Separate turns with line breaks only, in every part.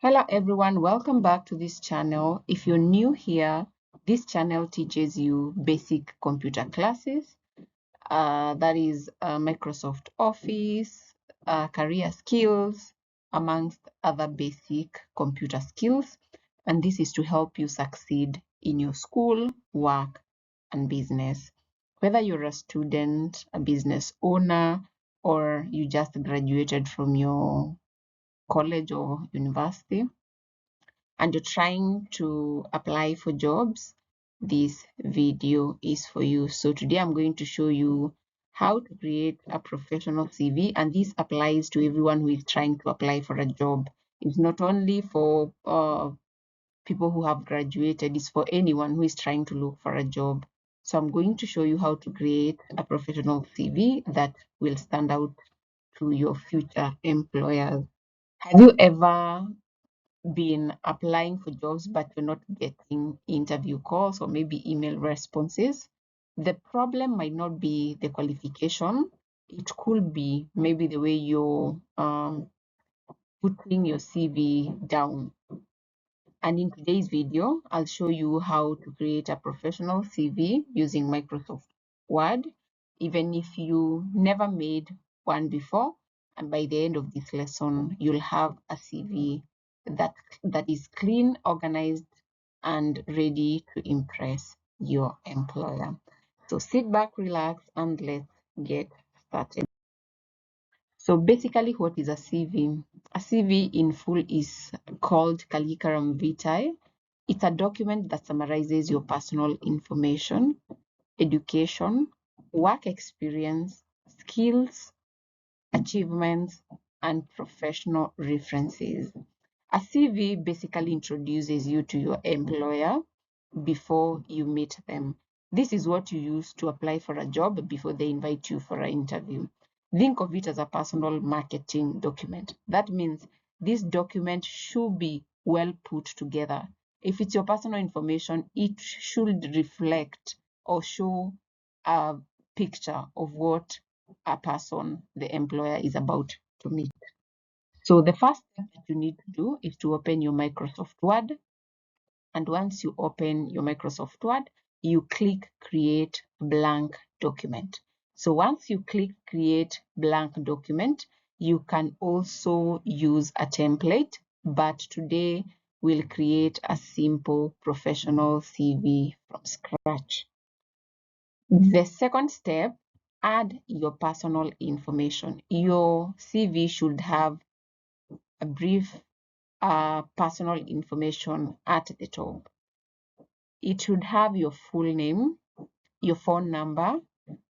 Hello everyone, welcome back to this channel. If you're new here, this channel teaches you basic computer classes, that is Microsoft Office, career skills, amongst other basic computer skills. And this is to help you succeed in your school, work, and business. Whether you're a student, a business owner, or you just graduated from your college or university, and you're trying to apply for jobs, this video is for you. So today I'm going to show you how to create a professional CV, and this applies to everyone who is trying to apply for a job. It's not only for people who have graduated, it's for anyone who is trying to look for a job. So I'm going to show you how to create a professional CV that will stand out to your future employers. Have you ever been applying for jobs but you're not getting interview calls or maybe email responses? The problem might not be the qualification. It could be maybe the way you're putting your CV down. And in today's video, I'll show you how to create a professional CV using Microsoft Word, even if you never made one before. And by the end of this lesson, you'll have a CV that is clean, organized, and ready to impress your employer. So sit back, relax, and let's get started. So basically, what is a CV? A CV in full is called Curriculum Vitae. It's a document that summarizes your personal information, education, work experience, skills, achievements, and professional references. A CV basically introduces you to your employer before you meet them. This is what you use to apply for a job before they invite you for an interview. Think of it as a personal marketing document. That means this document should be well put together. If it's your personal information, it should reflect or show a picture of what a person, the employer, is about to meet. So the first step that you need to do is to open your Microsoft Word. And once you open your Microsoft Word, you click Create Blank Document. So once you click Create Blank Document, you can also use a template, but today we'll create a simple professional CV from scratch. The second step, add your personal information. Your CV should have a brief personal information at the top. It should have your full name, your phone number,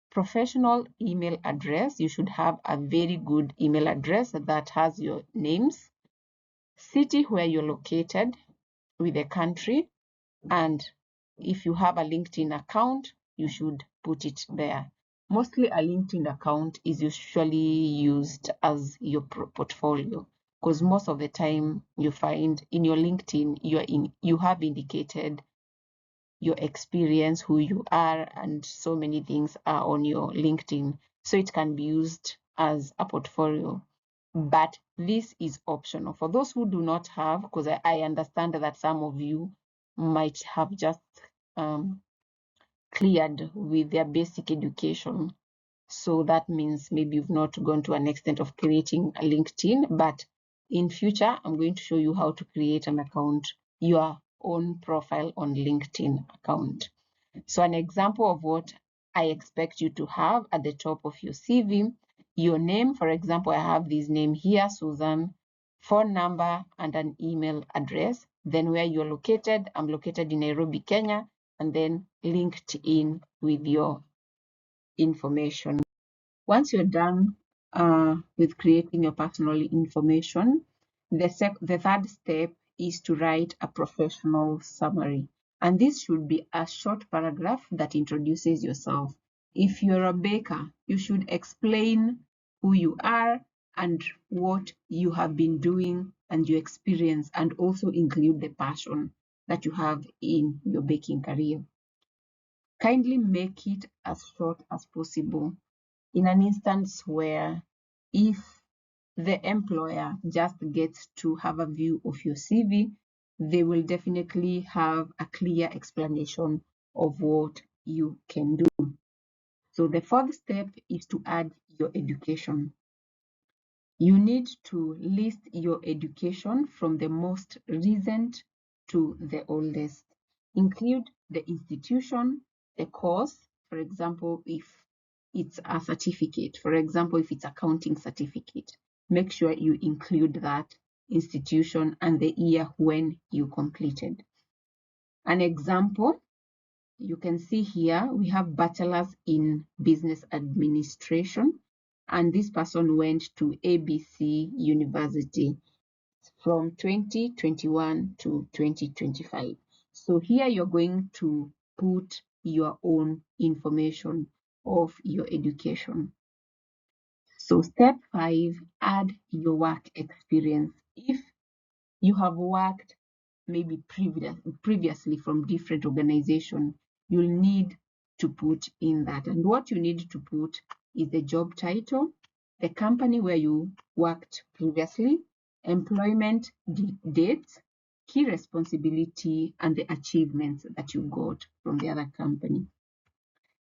professional email address. You should have a very good email address that has your names, city where you're located with the country, and if you have a LinkedIn account, you should put it there. Mostly a LinkedIn account is usually used as your portfolio, because most of the time you find in your LinkedIn you have indicated your experience, who you are, and so many things are on your LinkedIn. So it can be used as a portfolio. But this is optional for those who do not have, because I understand that some of you might have just cleared with their basic education. So that means maybe you've not gone to an extent of creating a LinkedIn, but in future, I'm going to show you how to create an account, your own profile on LinkedIn account. So an example of what I expect you to have at the top of your CV, your name. For example, I have this name here, Susan, phone number, and an email address. Then where you're located, I'm located in Nairobi, Kenya, and then linked in with your information. Once you're done with creating your personal information, the third step is to write a professional summary. And this should be a short paragraph that introduces yourself. If you're a baker, you should explain who you are and what you have been doing and your experience, and also include the passion that you have in your baking career. Kindly make it as short as possible. In an instance where if the employer just gets to have a view of your CV, they will definitely have a clear explanation of what you can do. So the fourth step is to add your education. You need to list your education from the most recent to the oldest. Include the institution, the course, for example, if it's a certificate, for example, if it's accounting certificate, make sure you include that institution and the year when you completed. An example, you can see here, we have bachelor's in business administration, and this person went to ABC University from 2021 to 2025. So here you're going to put your own information of your education. So step 5, add your work experience. If you have worked maybe previously from different organizations, you'll need to put in that. And what you need to put is the job title, the company where you worked previously, employment dates, key responsibility, and the achievements that you got from the other company.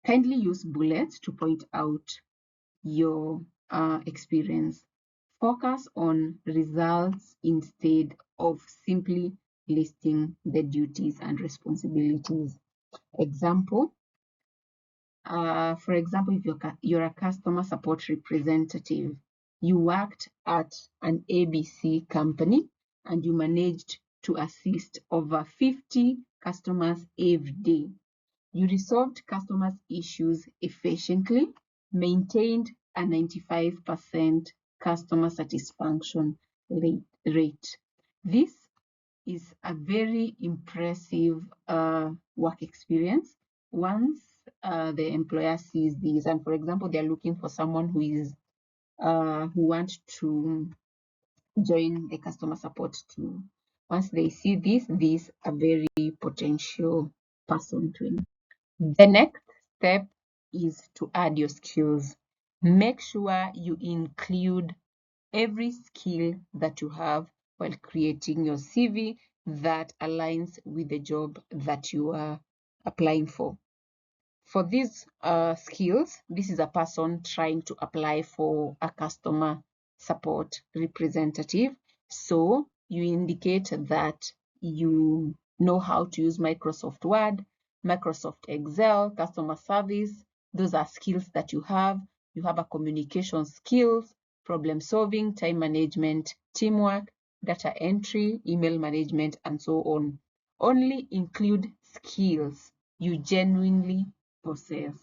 Kindly use bullets to point out your experience. Focus on results instead of simply listing the duties and responsibilities. Example, for example, if you're a customer support representative, you worked at an ABC company and you managed to assist over 50 customers every day. You resolved customers' issues efficiently, maintained a 95% customer satisfaction rate. This is a very impressive work experience. Once the employer sees this, and for example, they're looking for someone who wants to join the customer support team. Once they see this a very potential person to it. The next step is to add your skills. Make sure you include every skill that you have while creating your CV that aligns with the job that you are applying for. For these skills, this is a person trying to apply for a customer support representative. So you indicate that you know how to use Microsoft Word, Microsoft Excel, customer service. Those are skills that you have. You have a communication skills, problem solving, time management, teamwork, data entry, email management, and so on. Only include skills you genuinely possess,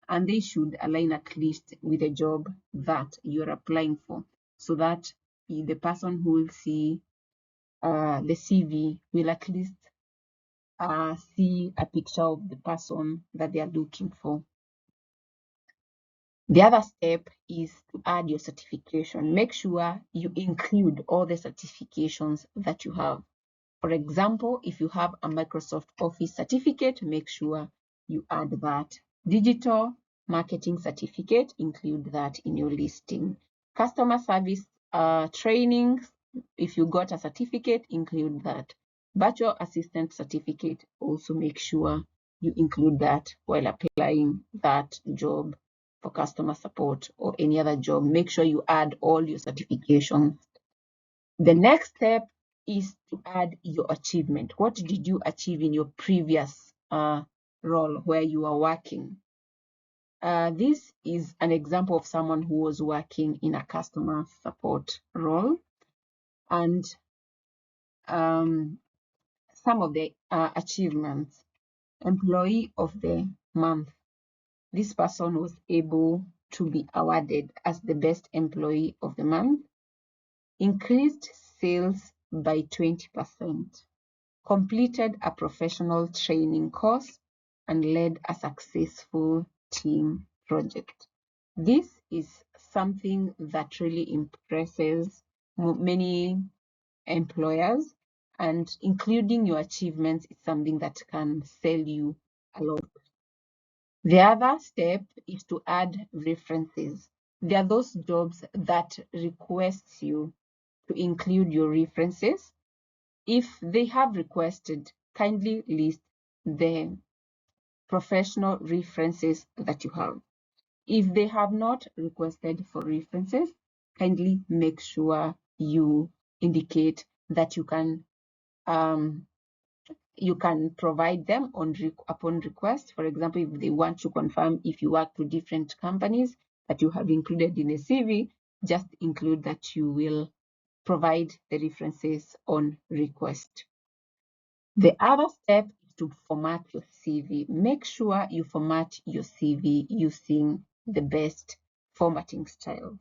and they should align at least with the job that you're applying for, so that the person who will see the CV will at least see a picture of the person that they are looking for. The other step is to add your certification. Make sure you include all the certifications that you have. For example, if you have a Microsoft Office certificate, make sure you add that. Digital marketing certificate, include that in your listing. Customer service trainings, if you got a certificate, include that. Virtual assistant certificate, also make sure you include that while applying that job for customer support or any other job. Make sure you add all your certifications. The next step is to add your achievement. What did you achieve in your previous role where you are working? This is an example of someone who was working in a customer support role, and some of the achievements. Employee of the month. This person was able to be awarded as the best employee of the month. Increased sales by 20%. Completed a professional training course, and led a successful team project. This is something that really impresses many employers, and including your achievements is something that can sell you a lot. The other step is to add references. There are those jobs that request you to include your references. If they have requested, kindly list the professional references that you have. If they have not requested for references, kindly make sure you indicate that you can provide them upon request. For example, if they want to confirm if you work with different companies that you have included in a CV, just include that you will provide the references on request. The other step is to format your CV. Make sure you format your CV using the best formatting styles.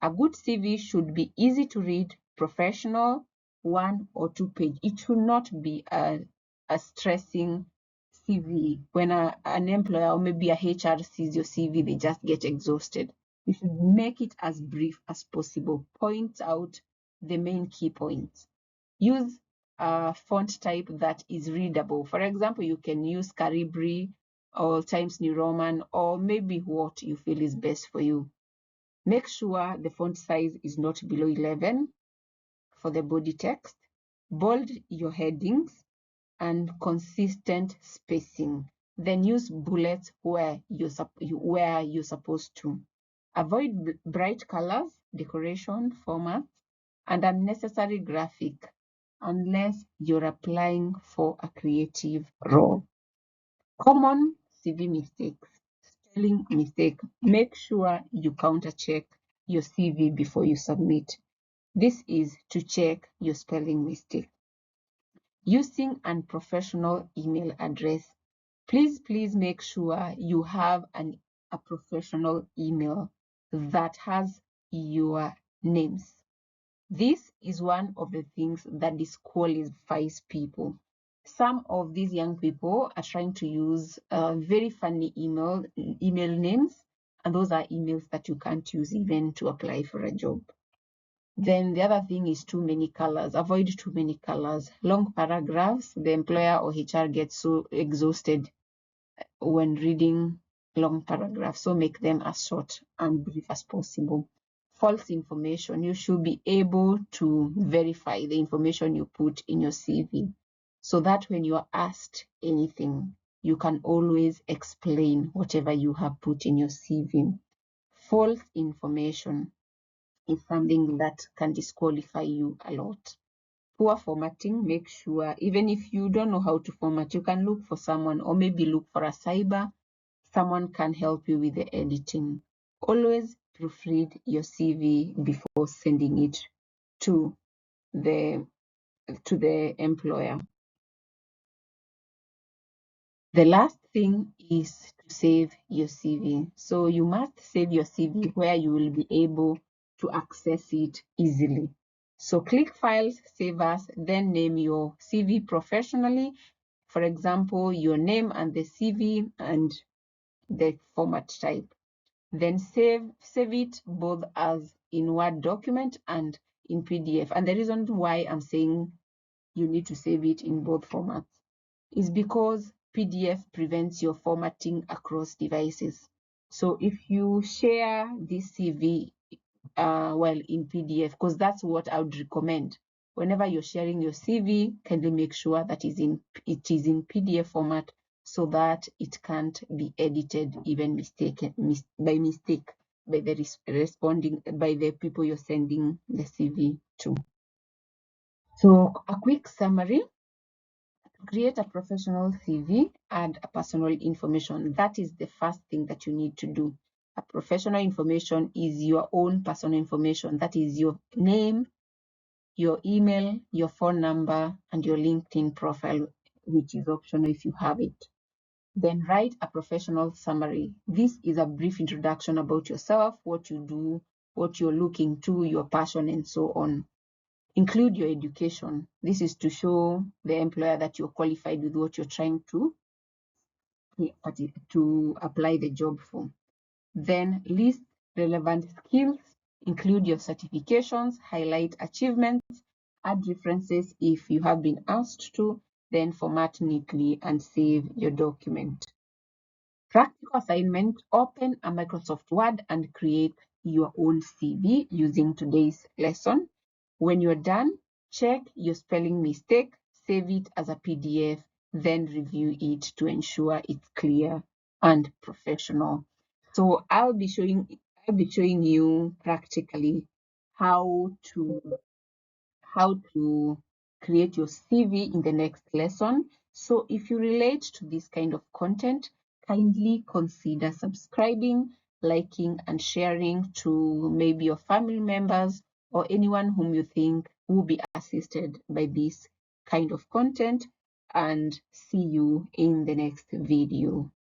A good CV should be easy to read, professional, 1 or 2 page. It should not be a stressing CV. When an employer or maybe a HR sees your CV, they just get exhausted. You should make it as brief as possible. Point out the main key points. Use a font type that is readable. For example, you can use Calibri or Times New Roman, or maybe what you feel is best for you. Make sure the font size is not below 11 for the body text. Bold your headings and consistent spacing. Then use bullets where you're supposed to. Avoid bright colors, decoration, formats, and unnecessary graphic unless you're applying for a creative role. Common CV mistakes. Spelling mistake. Make sure you counter check your CV before you submit. This is to check your spelling mistake. Using unprofessional email address. Please make sure you have a professional email that has your names. This is one of the things that disqualifies people. Some of these young people are trying to use very funny email names, and those are emails that you can't use even to apply for a job. Then the other thing is too many colors. Avoid too many colors. Long paragraphs, the employer or HR gets so exhausted when reading long paragraphs, so make them as short and brief as possible. False information. You should be able to verify the information you put in your CV so that when you are asked anything, you can always explain whatever you have put in your CV. False information is something that can disqualify you a lot. Poor formatting. Make sure, even if you don't know how to format, you can look for someone, or maybe look for a cyber. Someone can help you with the editing. Always proofread your CV before sending it to the employer. The last thing is to save your CV. So you must save your CV where you will be able to access it easily. So click Files, Save As, then name your CV professionally. For example, your name and the CV and the format type. Then save it both as in Word document and in PDF. And the reason why I'm saying you need to save it in both formats is because PDF prevents your formatting across devices. So if you share this CV in PDF, because that's what I would recommend. Whenever you're sharing your CV, kindly make sure that it is in PDF format so that it can't be edited even by mistake by the people you're sending the CV to. So a quick summary. Create a professional CV, add a personal information. That is the first thing that you need to do. A professional information is your own personal information. That is your name, your email, your phone number, and your LinkedIn profile, which is optional if you have it. Then write a professional summary. This is a brief introduction about yourself, what you do, what you're looking to, your passion, and so on. Include your education. This is to show the employer that you're qualified with what you're trying to apply the job for. Then list relevant skills, include your certifications, highlight achievements, add references if you have been asked to, then format neatly and save your document. Practical assignment, open a Microsoft Word and create your own CV using today's lesson. When you're done, check your spelling mistake, save it as a PDF, then review it to ensure it's clear and professional. So I'll be showing you practically how to create your CV in the next lesson. So if you relate to this kind of content, kindly consider subscribing, liking, and sharing to maybe your family members or anyone whom you think will be assisted by this kind of content. And see you in the next video.